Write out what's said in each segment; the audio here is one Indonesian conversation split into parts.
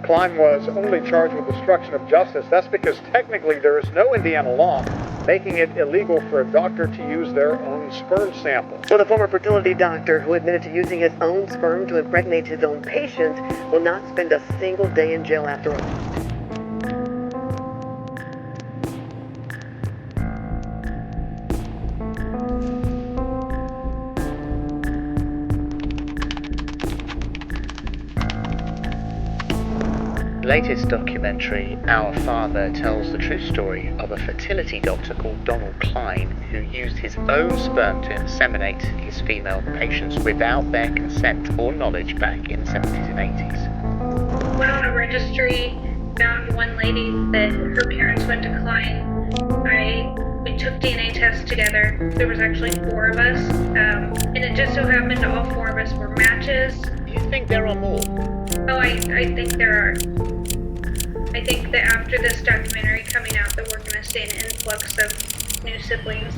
Klein was only charged with obstruction of justice. That's because technically there is no Indiana law making it illegal for a doctor to use their own sperm sample. So the former fertility doctor who admitted to using his own sperm to impregnate his own patient will not spend a single day in jail after all. The latest documentary, Our Father, tells the true story of a fertility doctor called Donald Klein who used his own sperm to inseminate his female patients without their consent or knowledge back in the 70s and 80s. Went on a registry, found one lady that her parents went to Klein. We took DNA tests together. There was actually 4 of us, and it just so happened all 4 of us were matches. Do you think there are more? Oh, I think there are. I think that after this documentary coming out that we're going to see an influx of new siblings.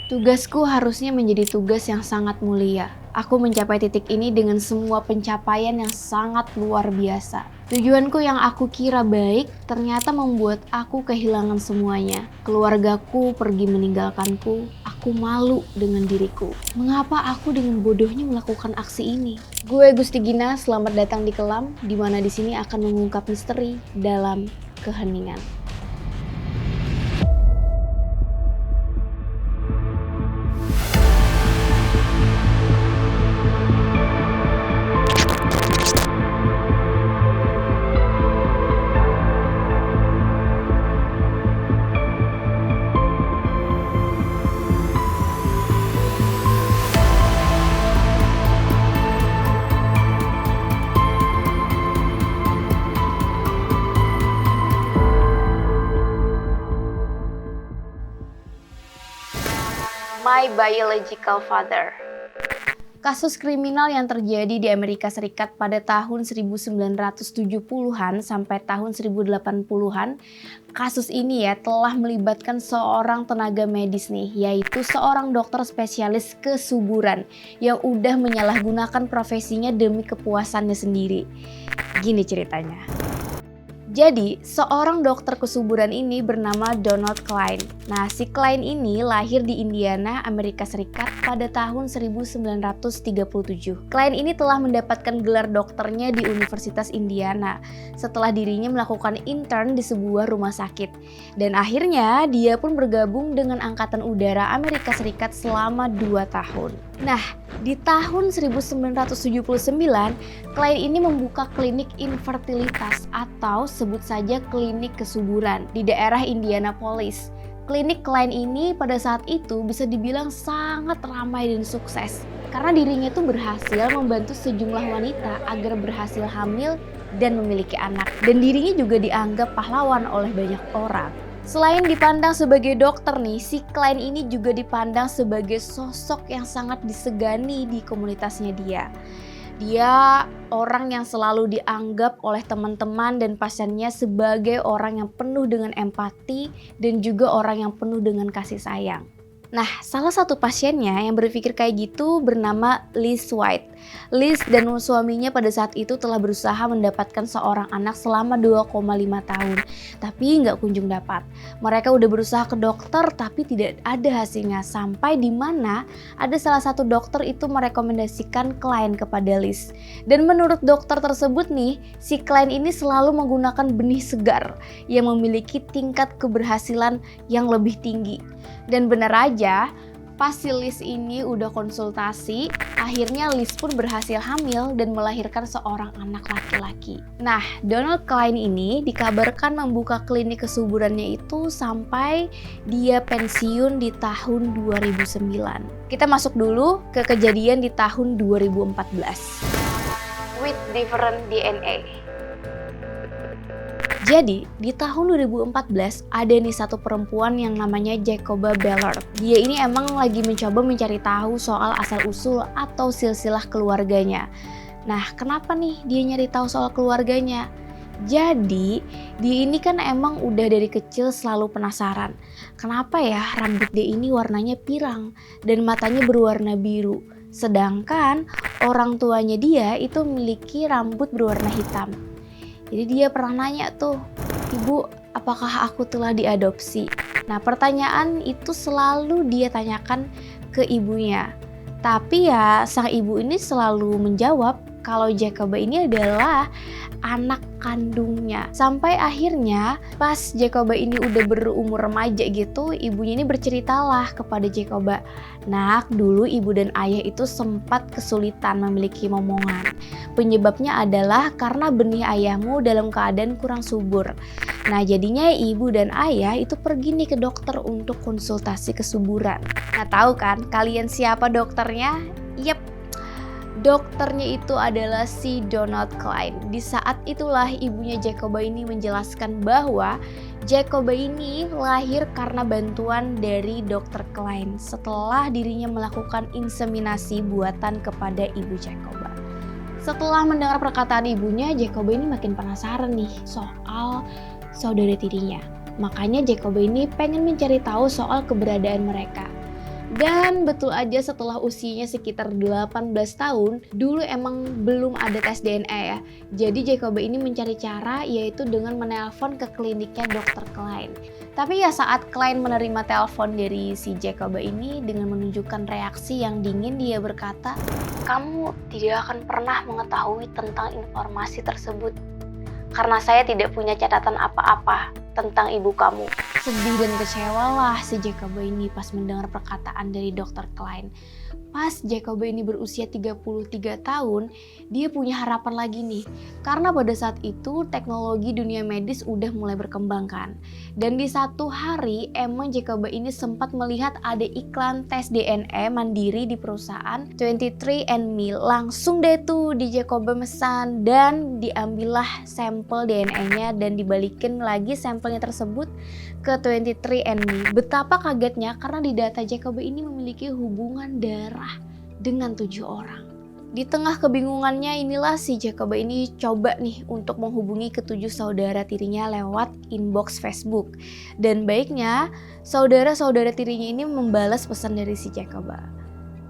Tugasku harusnya menjadi tugas yang sangat mulia. Aku mencapai titik ini dengan semua pencapaian yang sangat luar biasa. Tujuanku yang aku kira baik ternyata membuat aku kehilangan semuanya. Keluargaku pergi meninggalkanku. Aku malu dengan diriku. Mengapa aku dengan bodohnya melakukan aksi ini? Gue Gusti Gina, selamat datang di Kelam, di mana di sini akan mengungkap misteri dalam keheningan. My Biological Father. Kasus kriminal yang terjadi di Amerika Serikat pada tahun 1970-an sampai tahun 1080-an. Kasus ini telah melibatkan seorang tenaga medis yaitu seorang dokter spesialis kesuburan yang udah menyalahgunakan profesinya demi kepuasannya sendiri. Gini ceritanya. Jadi, seorang dokter kesuburan ini bernama Donald Klein. Nah, si Klein ini lahir di Indiana, Amerika Serikat pada tahun 1937. Klein ini telah mendapatkan gelar dokternya di Universitas Indiana setelah dirinya melakukan intern di sebuah rumah sakit. Dan akhirnya dia pun bergabung dengan Angkatan Udara Amerika Serikat selama 2 tahun. Nah, di tahun 1979, Klein ini membuka klinik infertilitas atau sebut saja klinik kesuburan di daerah Indianapolis. Klinik Klein ini pada saat itu bisa dibilang sangat ramai dan sukses karena dirinya tuh berhasil membantu sejumlah wanita agar berhasil hamil dan memiliki anak. Dan dirinya juga dianggap pahlawan oleh banyak orang. Selain dipandang sebagai dokter si Klein ini juga dipandang sebagai sosok yang sangat disegani di komunitasnya dia. Dia orang yang selalu dianggap oleh teman-teman dan pasiennya sebagai orang yang penuh dengan empati dan juga orang yang penuh dengan kasih sayang. Nah, salah satu pasiennya yang berpikir kayak gitu bernama Liz White. Liz dan suaminya pada saat itu telah berusaha mendapatkan seorang anak selama 2,5 tahun, tapi nggak kunjung dapat. Mereka udah berusaha ke dokter, tapi tidak ada hasilnya. Sampai di mana ada salah satu dokter itu merekomendasikan Klein kepada Liz. Dan menurut dokter tersebut si Klein ini selalu menggunakan benih segar yang memiliki tingkat keberhasilan yang lebih tinggi. Dan benar aja, pas si Liz ini udah konsultasi, akhirnya Liz pun berhasil hamil dan melahirkan seorang anak laki-laki. Nah, Donald Klein ini dikabarkan membuka klinik kesuburannya itu sampai dia pensiun di tahun 2009. Kita masuk dulu ke kejadian di tahun 2014. With different DNA. Jadi, di tahun 2014 ada satu perempuan yang namanya Jacoba Ballard. Dia ini emang lagi mencoba mencari tahu soal asal-usul atau silsilah keluarganya. Nah, kenapa dia nyari tahu soal keluarganya? Jadi dia ini kan emang udah dari kecil selalu penasaran, kenapa ya rambut dia ini warnanya pirang dan matanya berwarna biru. Sedangkan orang tuanya dia itu memiliki rambut berwarna hitam. Jadi dia pernah nanya tuh, "Ibu, apakah aku telah diadopsi?" Nah, pertanyaan itu selalu dia tanyakan ke ibunya. Tapi ya sang ibu ini selalu menjawab kalau Jacoba ini adalah anak kandungnya. Sampai akhirnya pas Jacoba ini udah berumur remaja gitu, ibunya ini berceritalah kepada Jacoba, "Nak, dulu ibu dan ayah itu sempat kesulitan memiliki momongan. Penyebabnya adalah karena benih ayahmu dalam keadaan kurang subur. Nah, jadinya ibu dan ayah itu pergi nih ke dokter untuk konsultasi kesuburan." Nah, tahu kan kalian siapa dokternya? Yep, dokternya itu adalah si Donald Klein. Di saat itulah ibunya Jacoba ini menjelaskan bahwa Jacoba ini lahir karena bantuan dari dokter Klein setelah dirinya melakukan inseminasi buatan kepada ibu Jacoba. Setelah mendengar perkataan ibunya, Jacoba ini makin penasaran nih soal saudara tirinya. Makanya Jacoba ini pengen mencari tahu soal keberadaan mereka. Dan betul aja setelah usianya sekitar 18 tahun, dulu emang belum ada tes DNA ya. Jadi Jacoba ini mencari cara yaitu dengan menelpon ke kliniknya Dr. Klein. Tapi ya saat Klein menerima telepon dari si Jacoba ini dengan menunjukkan reaksi yang dingin, dia berkata, "Kamu tidak akan pernah mengetahui tentang informasi tersebut karena saya tidak punya catatan apa-apa tentang ibu kamu." Sedih dan kecewalah si Jacoba ini pas mendengar perkataan dari Dr. Klein. Pas Jacoba ini berusia 33 tahun, dia punya harapan lagi nih. Karena pada saat itu teknologi dunia medis udah mulai berkembang kan. Dan di satu hari emang Jacoba ini sempat melihat ada iklan tes DNA mandiri di perusahaan 23andMe. Langsung deh tuh di Jacoba mesan dan diambillah sampel DNA-nya dan dibalikin lagi sampelnya tersebut ke 23andMe. Betapa kagetnya karena di data Jacoba ini memiliki hubungan darah dengan 7 orang. Di tengah kebingungannya inilah si Jacoba ini coba nih untuk menghubungi ketujuh saudara tirinya lewat inbox Facebook. Dan baiknya saudara-saudara tirinya ini membalas pesan dari si Jacoba.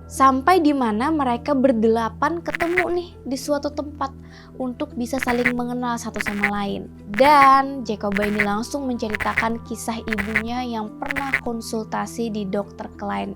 Sampai di mana mereka berdelapan ketemu nih di suatu tempat untuk bisa saling mengenal satu sama lain. Dan Jacoba ini langsung menceritakan kisah ibunya yang pernah konsultasi di Dr. Klein.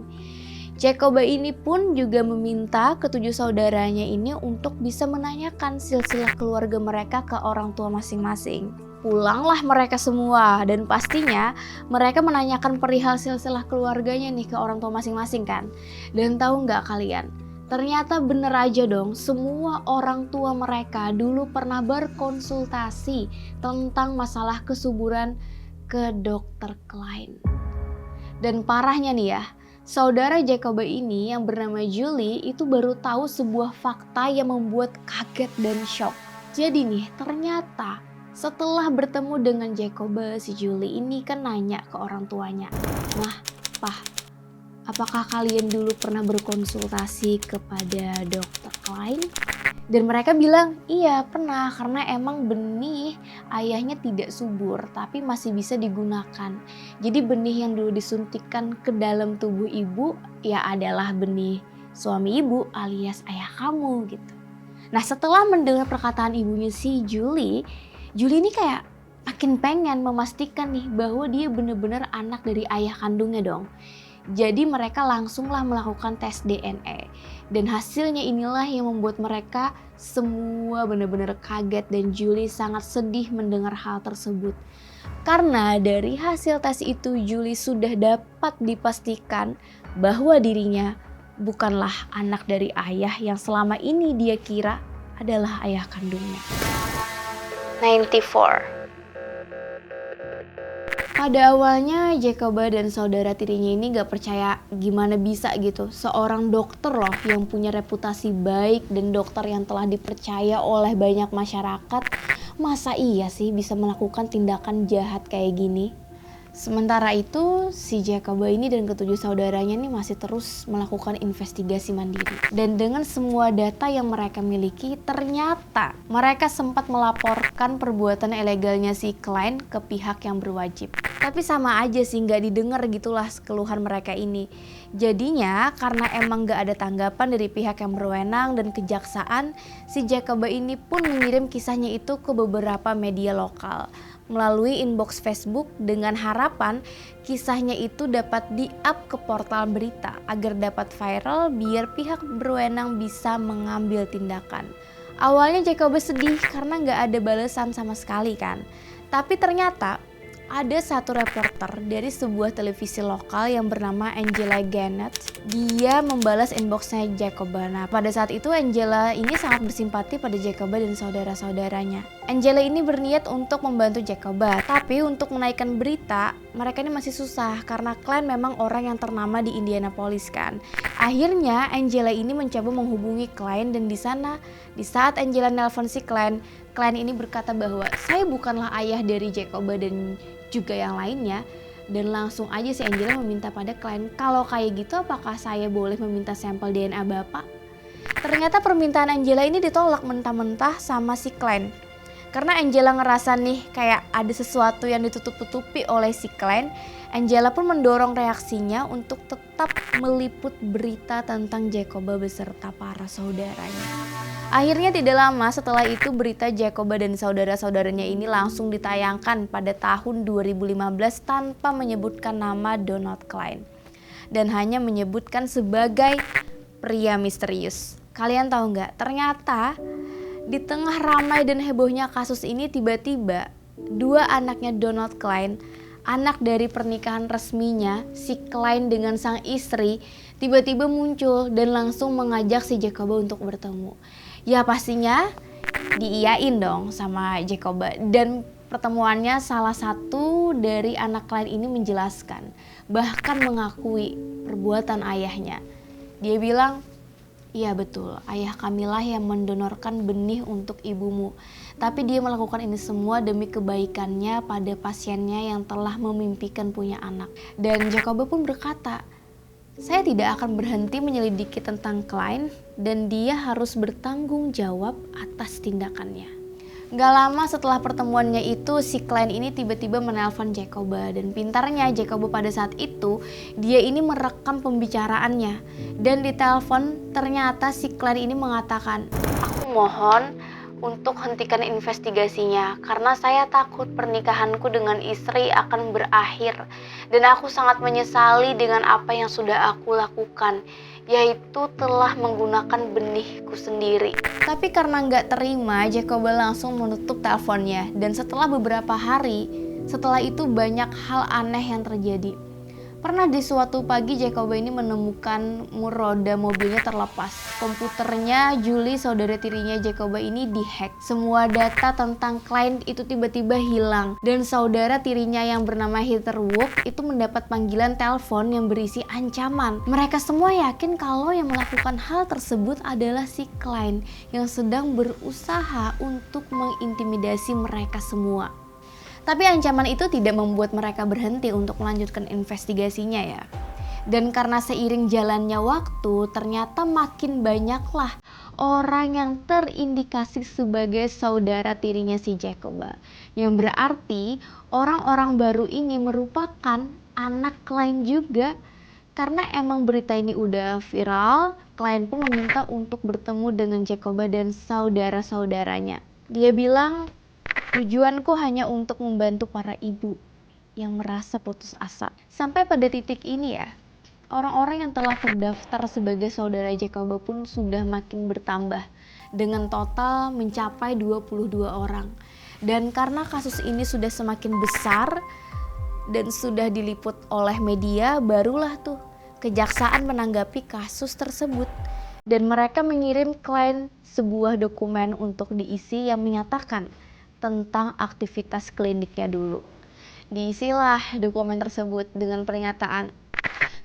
Jacoba ini pun juga meminta ketujuh saudaranya ini untuk bisa menanyakan silsilah keluarga mereka ke orang tua masing-masing. Pulanglah mereka semua dan pastinya mereka menanyakan perihal silsilah keluarganya nih ke orang tua masing-masing kan. Dan tahu nggak kalian? Ternyata bener aja dong, semua orang tua mereka dulu pernah berkonsultasi tentang masalah kesuburan ke Dr. Klein. Dan parahnya nih ya, saudara Jacoba ini yang bernama Julie itu baru tahu sebuah fakta yang membuat kaget dan shock. Jadi nih, ternyata setelah bertemu dengan Jacoba, si Julie ini kan nanya ke orang tuanya, "Nah, Pak, apakah kalian dulu pernah berkonsultasi kepada Dr. Klein?" Dan mereka bilang, "Iya pernah, karena emang benih ayahnya tidak subur tapi masih bisa digunakan. Jadi benih yang dulu disuntikkan ke dalam tubuh ibu ya adalah benih suami ibu alias ayah kamu," gitu. Nah, setelah mendengar perkataan ibunya si Julie ini kayak makin pengen memastikan nih bahwa dia benar-benar anak dari ayah kandungnya dong. Jadi mereka langsunglah melakukan tes DNA. Dan hasilnya inilah yang membuat mereka semua benar-benar kaget dan Julie sangat sedih mendengar hal tersebut. Karena dari hasil tes itu Julie sudah dapat dipastikan bahwa dirinya bukanlah anak dari ayah yang selama ini dia kira adalah ayah kandungnya. 94. Pada awalnya Jacoba dan saudara tirinya ini gak percaya gimana bisa gitu seorang dokter loh yang punya reputasi baik dan dokter yang telah dipercaya oleh banyak masyarakat, masa iya sih bisa melakukan tindakan jahat kayak gini? Sementara itu, si Jacoba ini dan ketujuh saudaranya ini masih terus melakukan investigasi mandiri. Dan dengan semua data yang mereka miliki, ternyata mereka sempat melaporkan perbuatan ilegalnya si Klein ke pihak yang berwajib. Tapi sama aja sih, nggak didengar gitulah keluhan mereka ini. Jadinya karena emang nggak ada tanggapan dari pihak yang berwenang dan kejaksaan, si Jacoba ini pun mengirim kisahnya itu ke beberapa media lokal melalui inbox Facebook dengan harapan kisahnya itu dapat di-up ke portal berita agar dapat viral biar pihak berwenang bisa mengambil tindakan. Awalnya Jacoba sedih karena nggak ada balasan sama sekali kan. Tapi ternyata ada satu reporter dari sebuah televisi lokal yang bernama Angela Gannett. Dia membalas inboxnya Jacoba. Nah, pada saat itu Angela ini sangat bersimpati pada Jacoba dan saudara-saudaranya. Angela ini berniat untuk membantu Jacoba, tapi untuk menaikkan berita, mereka ini masih susah karena Klein memang orang yang ternama di Indianapolis kan. Akhirnya Angela ini mencoba menghubungi Klein dan di saat Angela nelpon si Klein ini berkata bahwa saya bukanlah ayah dari Jacoba dan juga yang lainnya, dan langsung aja si Angela meminta pada Klein, kalau kayak gitu apakah saya boleh meminta sampel DNA bapak? Ternyata permintaan Angela ini ditolak mentah-mentah sama si Klein. Karena Angela ngerasa nih kayak ada sesuatu yang ditutup-tutupi oleh si Klein, Angela pun mendorong reaksinya untuk tetap meliput berita tentang Jacoba beserta para saudaranya. Akhirnya tidak lama setelah itu berita Jacoba dan saudara-saudaranya ini langsung ditayangkan pada tahun 2015 tanpa menyebutkan nama Donald Klein. Dan hanya menyebutkan sebagai pria misterius. Kalian tahu nggak? Ternyata di tengah ramai dan hebohnya kasus ini tiba-tiba dua anaknya Donald Klein, anak dari pernikahan resminya si Klein dengan sang istri, tiba-tiba muncul dan langsung mengajak si Jacoba untuk bertemu. Ya pastinya diiyain dong sama Jacoba, dan pertemuannya salah satu dari anak Klein ini menjelaskan, bahkan mengakui perbuatan ayahnya. Dia bilang, iya betul, ayah kamilah yang mendonorkan benih untuk ibumu. Tapi dia melakukan ini semua demi kebaikannya pada pasiennya yang telah memimpikan punya anak. Dan Jacoba pun berkata, saya tidak akan berhenti menyelidiki tentang Klein dan dia harus bertanggung jawab atas tindakannya. Gak lama setelah pertemuannya itu, si Klein ini tiba-tiba menelpon Jacoba. Dan pintarnya Jacoba pada saat itu, dia ini merekam pembicaraannya. Dan di telepon ternyata si Klein ini mengatakan, aku mohon untuk hentikan investigasinya karena saya takut pernikahanku dengan istri akan berakhir. Dan aku sangat menyesali dengan apa yang sudah aku lakukan, yaitu telah menggunakan benihku sendiri. Tapi karena nggak terima, Jacoba langsung menutup teleponnya. Dan setelah beberapa hari, setelah itu banyak hal aneh yang terjadi. Pernah di suatu pagi Jacoba ini menemukan roda mobilnya terlepas. Komputernya Julie, saudara tirinya Jacoba ini dihack. Semua data tentang Klein itu tiba-tiba hilang. Dan saudara tirinya yang bernama Heather Wook itu mendapat panggilan telepon yang berisi ancaman. Mereka semua yakin kalau yang melakukan hal tersebut adalah si Klein yang sedang berusaha untuk mengintimidasi mereka semua. Tapi ancaman itu tidak membuat mereka berhenti untuk melanjutkan investigasinya ya. Dan karena seiring jalannya waktu, ternyata makin banyaklah orang yang terindikasi sebagai saudara tirinya si Jacoba. Yang berarti orang-orang baru ini merupakan anak Klein juga. Karena emang berita ini udah viral, Klein pun meminta untuk bertemu dengan Jacoba dan saudara-saudaranya. Dia bilang, tujuanku hanya untuk membantu para ibu yang merasa putus asa. Sampai pada titik ini ya, orang-orang yang telah terdaftar sebagai saudara Jacoba pun sudah makin bertambah dengan total mencapai 22 orang. Dan karena kasus ini sudah semakin besar dan sudah diliput oleh media, barulah tuh kejaksaan menanggapi kasus tersebut. Dan mereka mengirim Klein sebuah dokumen untuk diisi yang menyatakan tentang aktivitas kliniknya dulu. Diisilah dokumen tersebut dengan pernyataan,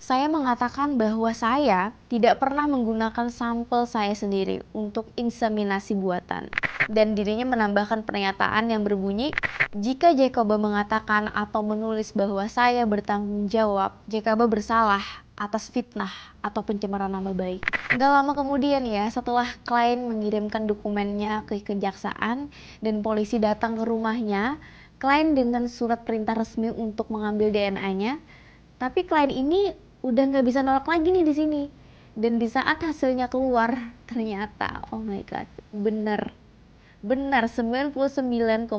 saya mengatakan bahwa saya tidak pernah menggunakan sampel saya sendiri untuk inseminasi buatan. Dan dirinya menambahkan pernyataan yang berbunyi, jika Jacoba mengatakan atau menulis bahwa saya bertanggung jawab, Jacoba bersalah atas fitnah atau pencemaran nama baik. Gak lama kemudian ya, setelah klien mengirimkan dokumennya ke kejaksaan dan polisi datang ke rumahnya, klien dengan surat perintah resmi untuk mengambil DNA-nya, tapi klien ini udah nggak bisa nolak lagi nih di sini. Dan di saat hasilnya keluar, ternyata, oh my god, benar 99,9997%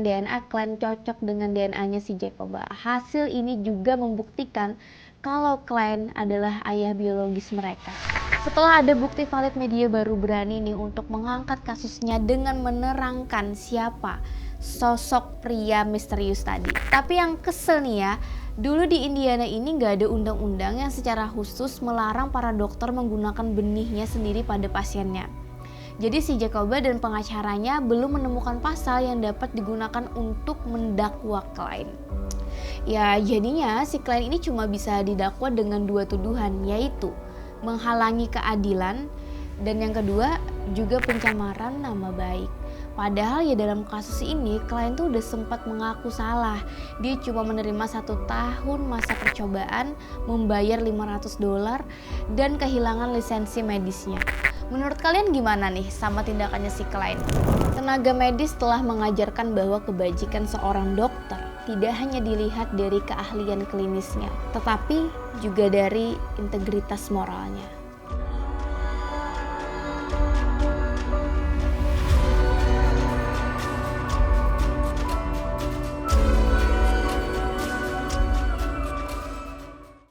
DNA klien cocok dengan DNA-nya si Jacoba. Hasil ini juga membuktikan kalau klien adalah ayah biologis mereka. Setelah ada bukti valid, media baru berani nih untuk mengangkat kasusnya dengan menerangkan siapa sosok pria misterius tadi. Tapi yang kesel nih ya, dulu di Indiana ini nggak ada undang-undang yang secara khusus melarang para dokter menggunakan benihnya sendiri pada pasiennya. Jadi si Jacoba dan pengacaranya belum menemukan pasal yang dapat digunakan untuk mendakwa klien. Ya jadinya si klien ini cuma bisa didakwa dengan 2 tuduhan, yaitu menghalangi keadilan dan yang kedua juga pencemaran nama baik. Padahal ya dalam kasus ini klien tuh udah sempat mengaku salah. Dia cuma menerima 1 tahun masa percobaan, membayar $500 dan kehilangan lisensi medisnya. Menurut kalian gimana nih sama tindakannya si klien? Tenaga medis telah mengajarkan bahwa kebajikan seorang dokter tidak hanya dilihat dari keahlian klinisnya, tetapi juga dari integritas moralnya.